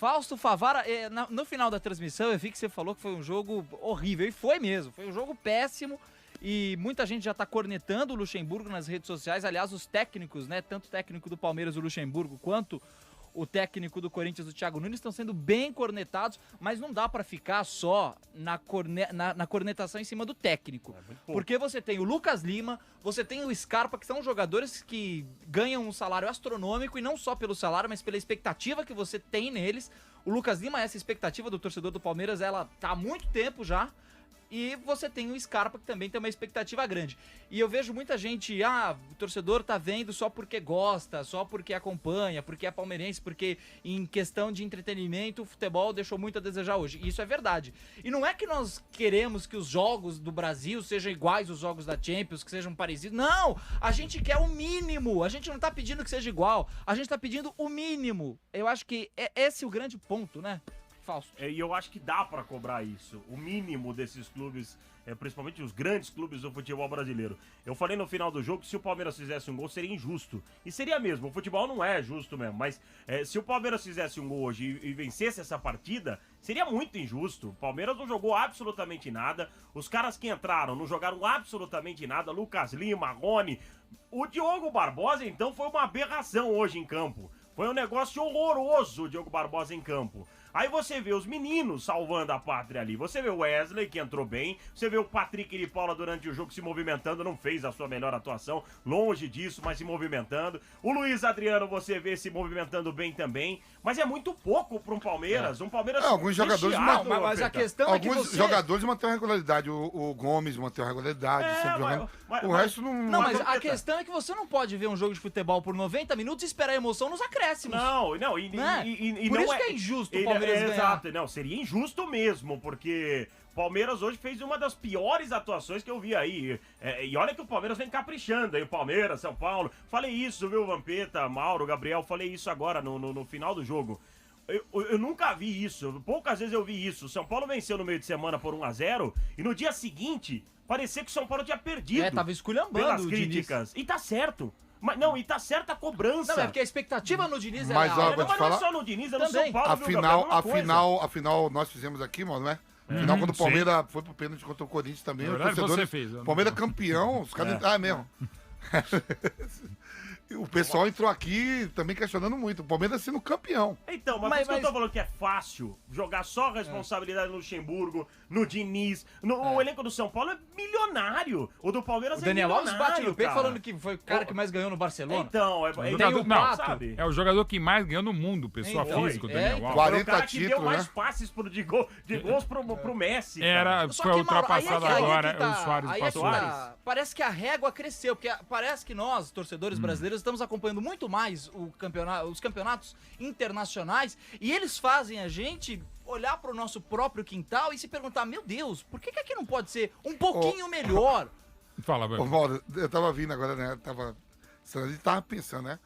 Fausto Favara, no final da transmissão eu vi que você falou que foi um jogo horrível, e foi mesmo, foi um jogo péssimo, e muita gente já tá cornetando o Luxemburgo nas redes sociais, aliás, os técnicos, né, tanto o técnico do Palmeiras, o Luxemburgo, quanto o técnico do Corinthians, o Thiago Nunes, estão sendo bem cornetados, mas não dá pra ficar só na cornetação em cima do técnico. Porque você tem o Lucas Lima, você tem o Scarpa, que são jogadores que ganham um salário astronômico, e não só pelo salário, mas pela expectativa que você tem neles. O Lucas Lima, essa expectativa do torcedor do Palmeiras, ela tá há muito tempo já. E você tem o Scarpa, que também tem uma expectativa grande. E eu vejo muita gente, o torcedor tá vendo só porque gosta, só porque acompanha, porque é palmeirense, porque em questão de entretenimento o futebol deixou muito a desejar hoje. E isso é verdade. E não é que nós queremos que os jogos do Brasil sejam iguais aos jogos da Champions, que sejam parecidos. Não! A gente quer o mínimo. A gente não tá pedindo que seja igual. A gente tá pedindo o mínimo. Eu acho que esse é o grande ponto, né? E eu acho que dá pra cobrar isso, o mínimo desses clubes, principalmente os grandes clubes do futebol brasileiro. Eu falei no final do jogo que se o Palmeiras fizesse um gol seria injusto, e seria mesmo, o futebol não é justo mesmo, mas se o Palmeiras fizesse um gol hoje e vencesse essa partida, seria muito injusto. O Palmeiras não jogou absolutamente nada, os caras que entraram não jogaram absolutamente nada, Lucas Lima, Rony, o Diogo Barbosa então foi uma aberração hoje em campo. Foi um negócio horroroso o Diogo Barbosa em campo. Aí você vê os meninos salvando a pátria ali. Você vê o Wesley, que entrou bem. Você vê o Patrick de Paula durante o jogo se movimentando. Não fez a sua melhor atuação. Longe disso, mas se movimentando. O Luiz Adriano, você vê se movimentando bem também. Mas é muito pouco para um Palmeiras. Um Palmeiras alguns jogadores mas a questão é que alguns jogadores mantêm a regularidade. O Gomes mantém a regularidade. Sempre jogando. O resto não... Não, mas a questão é que você não pode ver um jogo de futebol por 90 minutos e esperar a emoção nos acréscimos. Não. Por isso que é injusto o Palmeiras ganhar. Exato, não, seria injusto mesmo, porque o Palmeiras hoje fez uma das piores atuações que eu vi aí. E olha que o Palmeiras vem caprichando aí, o Palmeiras, São Paulo. Falei isso, viu, Vampeta, Mauro, Gabriel, falei isso agora no final do jogo. Eu nunca vi isso, poucas vezes eu vi isso. São Paulo venceu no meio de semana por 1-0 e no dia seguinte parecia que o São Paulo tinha perdido. Tava esculhambando pelas críticas. E tá certo. Mas não, e tá certa a cobrança. Não, é porque a expectativa no Diniz é mas, alta. Mas não é só no Diniz, é no São Paulo. Afinal, nós fizemos aqui, mano, né? Afinal, quando o Palmeiras foi pro pênalti contra o Corinthians também, o torcedor. Palmeiras campeão, os caras. Mesmo. O pessoal entrou aqui também questionando muito. O Palmeiras sendo campeão. Então, mas eu tô falando que é fácil jogar só responsabilidade no Luxemburgo, no Diniz. O elenco do São Paulo é milionário. O do Palmeiras o Daniel é milionário. Alves bate no peito falando que foi o cara que mais ganhou no Barcelona. Então, sabe? É o jogador que mais ganhou no mundo, pessoa física, o Daniel Alves. 40 o cara que títulos, deu mais passes de gols pro Messi. Foi ultrapassado agora, o Suárez passou. Parece que a régua cresceu, porque parece que nós, torcedores brasileiros, estamos acompanhando muito mais os campeonatos internacionais, e eles fazem a gente olhar para o nosso próprio quintal e se perguntar, meu Deus, por que aqui não pode ser um pouquinho melhor? Fala, velho. Mauro, eu tava vindo agora, né? A gente tava pensando, né?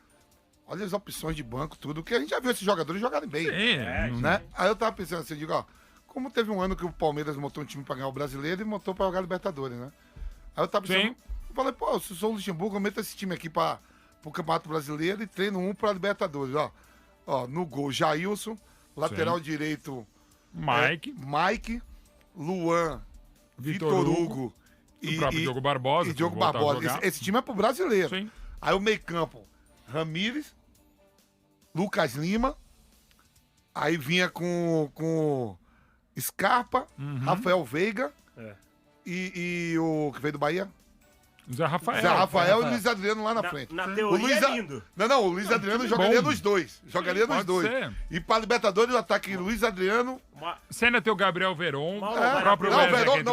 Olha as opções de banco, tudo, que a gente já viu esses jogadores jogarem bem. Né? Aí eu tava pensando assim, digo, como teve um ano que o Palmeiras montou um time pra ganhar o Brasileiro e montou pra jogar Libertadores, né? Aí eu tava pensando, eu falei, se eu sou o Luxemburgo, eu meto esse time aqui pro Campeonato Brasileiro e treino um pra Libertadores, no gol, Jailson, lateral direito, Mike, Luan, Vitor Hugo e o próprio Diogo Barbosa. E Diogo Barbosa. Esse time é pro Brasileiro. Sim. Aí o meio campo, Ramírez, Lucas Lima, aí vinha com Scarpa, Rafael Veiga e o que veio do Bahia? Zé Rafael e Luiz Adriano lá na frente. Na teoria é lindo. Não, o Luiz Adriano jogaria nos dois. E pra Libertadores, o ataque Luiz Adriano. Você ainda tem o Gabriel Veron. O próprio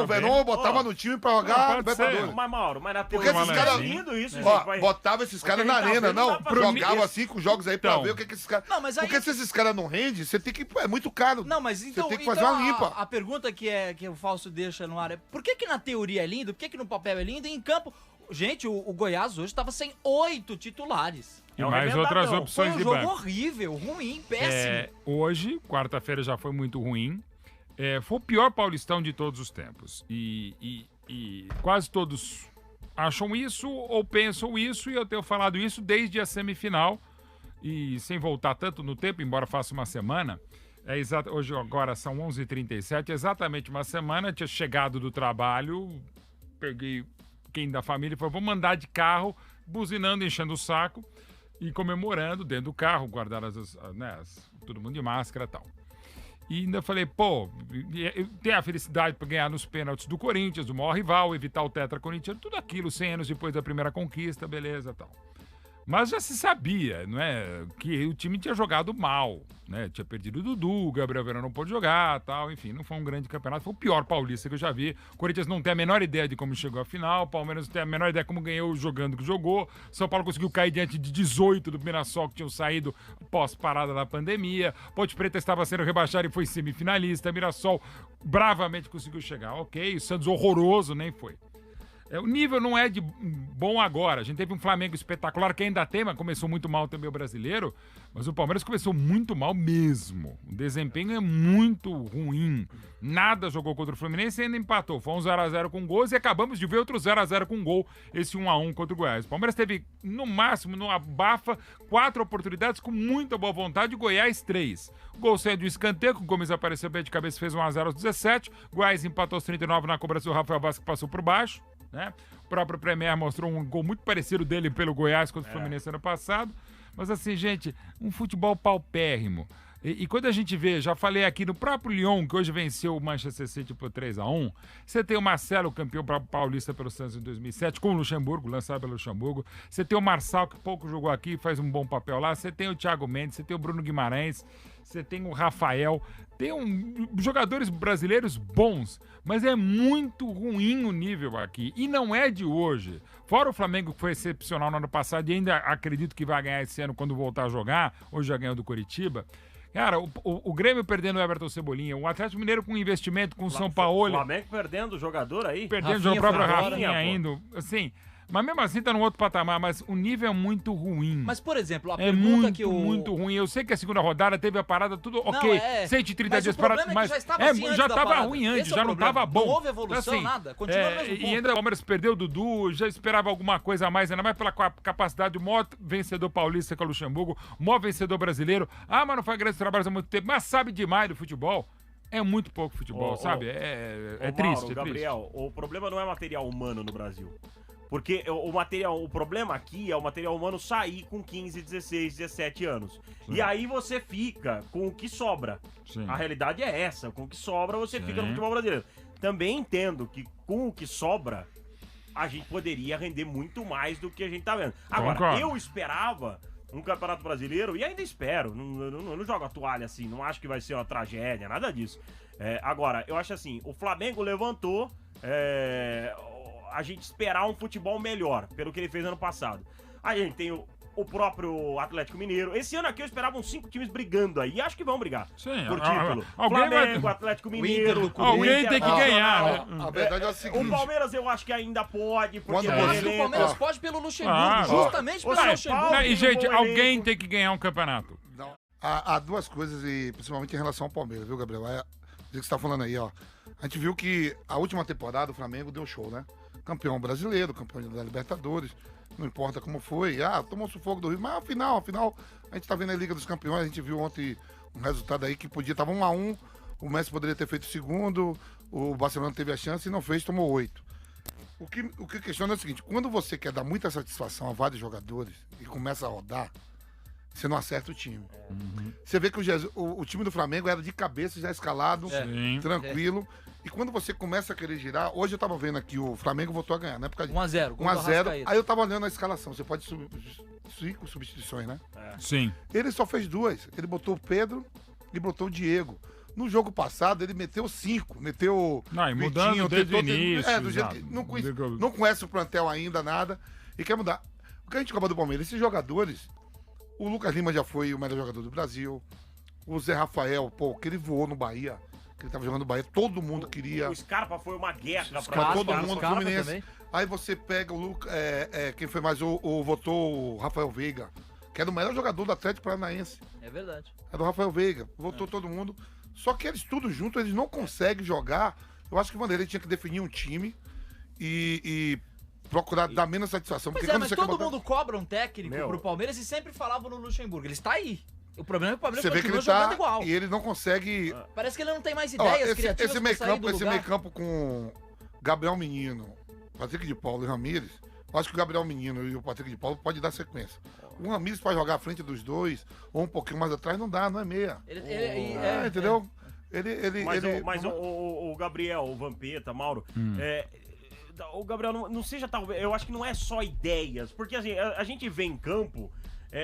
Veron eu botava no time pra jogar Libertadores. Mas, Mauro, na teoria é lindo isso. Botava esses caras na arena, jogava assim com jogos aí pra ver o que esses caras... Porque se esses caras não rendem, você tem que... É muito caro. Não, mas então... Você tem que fazer uma limpa. A pergunta que o Fausto deixa no ar é, por que na teoria é lindo, por que no papel é lindo e em campo... Gente, o Goiás hoje estava sem 8 titulares. E mais outras opções de banco. Foi um jogo horrível, ruim, péssimo. Hoje, quarta-feira, já foi muito ruim. Foi o pior Paulistão de todos os tempos. E quase todos acham isso ou pensam isso, e eu tenho falado isso desde a semifinal. E sem voltar tanto no tempo, embora faça uma semana, Hoje, agora, são 11h37, exatamente uma semana, tinha chegado do trabalho, peguei quem da família e falou, vou mandar de carro, buzinando, enchendo o saco e comemorando dentro do carro, guardar todo mundo de máscara e tal. E ainda falei, tem a felicidade para ganhar nos pênaltis do Corinthians, o maior rival, evitar o tetra corintiano, tudo aquilo 100 anos depois da primeira conquista, beleza e tal. Mas já se sabia, não é, que o time tinha jogado mal, né? Tinha perdido o Dudu, o Gabriel Verão não pôde jogar, tal, enfim, não foi um grande campeonato, foi o pior paulista que eu já vi. O Corinthians não tem a menor ideia de como chegou à final, o Palmeiras não tem a menor ideia de como ganhou jogando que jogou. São Paulo conseguiu cair diante de 18 do Mirassol que tinham saído pós-parada da pandemia. Ponte Preta estava sendo rebaixada e foi semifinalista. Mirassol bravamente conseguiu chegar, ok. O Santos horroroso, nem foi. O nível não é de bom agora. A gente teve um Flamengo espetacular que ainda tem, mas começou muito mal também o brasileiro. Mas o Palmeiras começou muito mal mesmo. O desempenho é muito ruim. Nada jogou contra o Fluminense e ainda empatou. Foi um 0x0 com gols e acabamos de ver outro 0x0 com gol. Esse 1x1 contra o Goiás. O Palmeiras teve, no máximo, no abafa, 4 oportunidades com muita boa vontade. Goiás, 3. O gol saiu de um escanteio, o Gomes apareceu bem de cabeça, fez 1x0 aos 17. Goiás empatou aos 39 na cobrança do Rafael Vaz, que passou por baixo. Né? O próprio Premier mostrou um gol muito parecido dele pelo Goiás contra o Fluminense ano passado. Mas assim, gente, um futebol paupérrimo. E quando a gente vê, já falei aqui no próprio Lyon, que hoje venceu o Manchester City por 3x1, você tem o Marcelo, campeão paulista pelo Santos em 2007, com o Luxemburgo, lançado pelo Luxemburgo. Você tem o Marçal, que pouco jogou aqui, faz um bom papel lá. Você tem o Thiago Mendes, você tem o Bruno Guimarães, você tem o Rafael. Tem jogadores brasileiros bons, mas é muito ruim o nível aqui. E não é de hoje. Fora o Flamengo, que foi excepcional no ano passado e ainda acredito que vai ganhar esse ano quando voltar a jogar. Hoje já ganhou do Curitiba. Cara, o Grêmio perdendo o Everton Cebolinha, o Atlético Mineiro com investimento, com o São Paulo. O Flamengo perdendo o jogador aí. Perdendo o próprio Rafinha ainda. Assim, mas mesmo assim tá num outro patamar, mas o nível é muito ruim. Mas, por exemplo, a é pergunta muito, que o... muito ruim. Eu sei que a segunda rodada teve a parada, tudo ok. 130 dias parada, mas já estava assim já estava ruim antes, já não estava bom. Não houve evolução, assim, nada. Continua no mesmo ponto. E ainda o Palmeiras perdeu o Dudu, já esperava alguma coisa a mais, ainda mais pela capacidade do maior vencedor paulista que é o Luxemburgo, o maior vencedor brasileiro. Ah, mas não faz grandes trabalhos há muito tempo, mas sabe demais do futebol. É muito pouco futebol, sabe? É triste, Mauro, Gabriel, o problema não é material humano no Brasil. Porque o problema aqui é o material humano sair com 15, 16, 17 anos. Sim. E aí você fica com o que sobra. Sim. A realidade é essa. Com o que sobra, você fica no futebol brasileiro. Também entendo que com o que sobra, a gente poderia render muito mais do que a gente tá vendo. Agora, eu esperava um Campeonato Brasileiro, e ainda espero, não jogo a toalha assim, não acho que vai ser uma tragédia, nada disso. Agora, eu acho assim, o Flamengo levantou... a gente esperar um futebol melhor, pelo que ele fez ano passado. A gente tem o próprio Atlético Mineiro. Esse ano aqui eu esperava uns 5 times brigando aí. E acho que vão brigar. Sim, por título. Flamengo, Atlético Mineiro. Alguém tem que ganhar, né? A verdade é o seguinte. O Palmeiras eu acho que ainda pode. Porque eu acho que o Palmeiras pode pelo Luxemburgo. Justamente pelo Luxemburgo. E, gente, alguém tem que ganhar um campeonato. Não. Há duas coisas, e principalmente em relação ao Palmeiras, viu, Gabriel? O que você tá falando aí, ó. A gente viu que a última temporada o Flamengo deu show, né? Campeão brasileiro, campeão da Libertadores, não importa como foi. Tomou sufoco do Rio, mas afinal, a gente tá vendo a Liga dos Campeões, a gente viu ontem um resultado aí que tava 1x1, o Messi poderia ter feito o segundo, o Barcelona teve a chance e não fez, tomou 8. O que questiona é o seguinte, quando você quer dar muita satisfação a vários jogadores e começa a rodar, você não acerta o time. Você vê que o time do Flamengo era de cabeça, já escalado, tranquilo. E quando você começa a querer girar... Hoje eu tava vendo aqui, o Flamengo voltou a ganhar, né? 1x0. 1x0. Aí eu tava olhando a escalação. Você pode 5 substituições, né? Sim. Ele só fez 2. Ele botou o Pedro e botou o Diego. No jogo passado, ele meteu 5. Meteu não, e mudando Vitinho, desde o início. Do jeito que não conhece o plantel ainda, nada. E quer mudar. O que a gente acaba do Palmeiras? Esses jogadores... O Lucas Lima já foi o melhor jogador do Brasil. O Zé Rafael, que ele voou no Bahia... que ele tava jogando no Bahia, todo mundo queria. O Scarpa foi uma guerra pra todo mundo, Fluminense. Aí você pega o Lucas, quem foi mais? Votou o Rafael Veiga, que era o melhor jogador do Atlético Paranaense. É verdade. Era o Rafael Veiga, votou todo mundo. Só que eles tudo junto, eles não conseguem jogar. Eu acho que o Vanderlei tinha que definir um time e procurar dar menos satisfação. Pois porque mas todo mundo cobra um técnico pro Palmeiras e sempre falava no Luxemburgo. Ele está aí. O problema é que o Palmeiras Você vê que continua ele jogando tá igual. e ele não consegue... Parece que ele não tem mais Ó, ideias criativas esse pra sair do esse lugar. meio campo com Gabriel Menino, Patrick de Paulo e Ramires, eu acho que o Gabriel Menino e o Patrick de Paulo pode dar sequência. O Ramires para jogar à frente dos dois, ou um pouquinho mais atrás, não dá, não é meia. Entendeu? Mas o Gabriel, o Vampeta, Mauro, o Gabriel não seja talvez. Eu acho que não é só ideias, porque assim, a gente vê em campo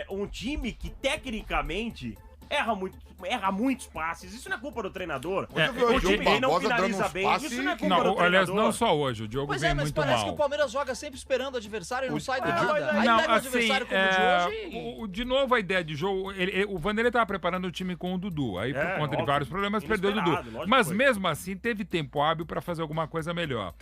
um time que tecnicamente erra muitos passes. Isso não é culpa do treinador. O time não finaliza bem. Isso não é culpa do treinador. Aliás, não só hoje. O Diogo vem muito mal. Mas parece que o Palmeiras joga sempre esperando o adversário e não sai do nada. Aí pega o adversário como de hoje de novo, a ideia de jogo... O Vanderlei estava preparando o time com o Dudu. Aí, por conta de vários problemas, perdeu o Dudu. Mas mesmo assim, teve tempo hábil para fazer alguma coisa melhor.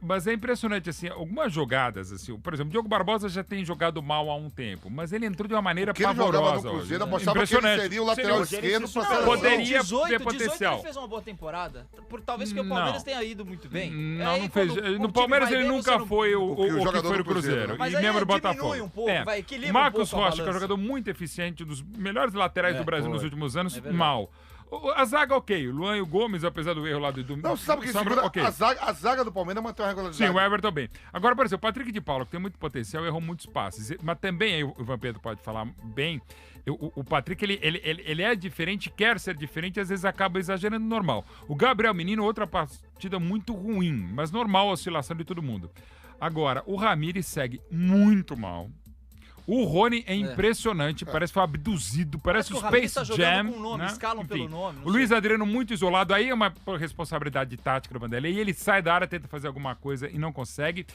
Mas é impressionante, assim, algumas jogadas, assim, por exemplo, o Diogo Barbosa já tem jogado mal há um tempo, mas ele entrou de uma maneira pavorosa. No Cruzeiro, apostava que ele seria o lateral esquerdo pra ser... Poderia 18, ter potencial. Ele fez uma boa temporada. Talvez porque o Palmeiras tenha ido muito bem. Não fez. No Palmeiras ele nunca foi o que foi o Cruzeiro. Mas e membro do Botafogo. Diminui um pouco, vai, equilibra Marcos um pouco Rocha, que é um jogador muito eficiente, um dos melhores laterais do Brasil nos últimos anos, mal. A zaga, ok. O Luan e o Gomes, apesar do erro lá do... Não, sabe o que segura? Okay. A zaga do Palmeiras mantém a regularidade. Sim, o Everton bem. Agora, por exemplo, o Patrick de Paulo, que tem muito potencial, errou muitos passes. Mas também, aí o Vampeta pode falar bem, o Patrick, ele é diferente, quer ser diferente, às vezes acaba exagerando normal. O Gabriel Menino, outra partida muito ruim, mas normal a oscilação de todo mundo. Agora, o Ramires segue muito mal. O Rony é impressionante, parece que foi abduzido, parece o Space tá Jam. Com nome, né? escalam pelo nome. O Luiz Adriano muito isolado, aí é uma responsabilidade tática do Vanderlei, e ele sai da área, tenta fazer alguma coisa e não consegue.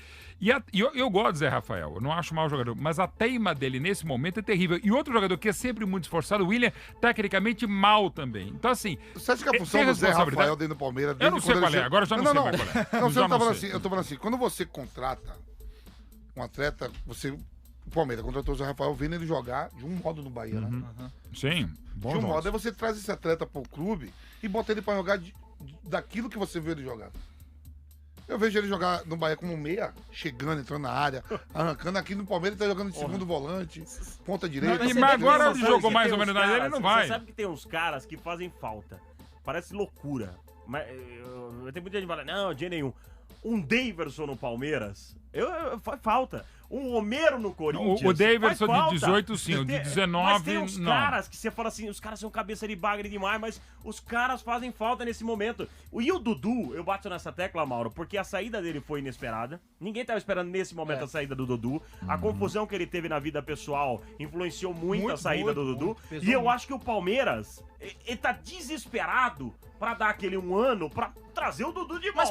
E eu gosto do Zé Rafael, eu não acho mau jogador, mas a teima dele nesse momento é terrível. E outro jogador que é sempre muito esforçado, o William, tecnicamente mal também. Então assim... Você acha que a função do Zé Rafael dentro do Palmeiras... Eu não sei qual é, agora eu já não sei mais qual é. Não, você não tá falando assim, eu tô falando assim, quando você contrata um atleta, o Palmeiras contratou o Zé Rafael vendo ele jogar de um modo no Bahia, né? Sim, bom de um modo, aí você traz esse atleta pro clube e bota ele pra jogar daquilo que você viu ele jogar. Eu vejo ele jogar no Bahia como meia, chegando, entrando na área, arrancando. Aqui no Palmeiras ele tá jogando de segundo volante, ponta direita. Mas agora ele jogou mais ou menos na área, ele não vai. Você sabe que tem uns caras que fazem falta. Parece loucura. Mas tem muita gente que fala, não, de nenhum. Um Daverson no Palmeiras, faz falta. Um Romero no Corinthians. O Daverson de 18, sim. O de 19, mas tem uns caras que você fala assim, os caras são cabeça de bagre demais, mas os caras fazem falta nesse momento. E o Dudu, eu bato nessa tecla, Mauro, porque a saída dele foi inesperada. Ninguém tava esperando nesse momento a saída do Dudu. A confusão que ele teve na vida pessoal influenciou muito a saída do Dudu. E eu acho que o Palmeiras, ele tá desesperado pra dar aquele um ano pra trazer o Dudu de volta.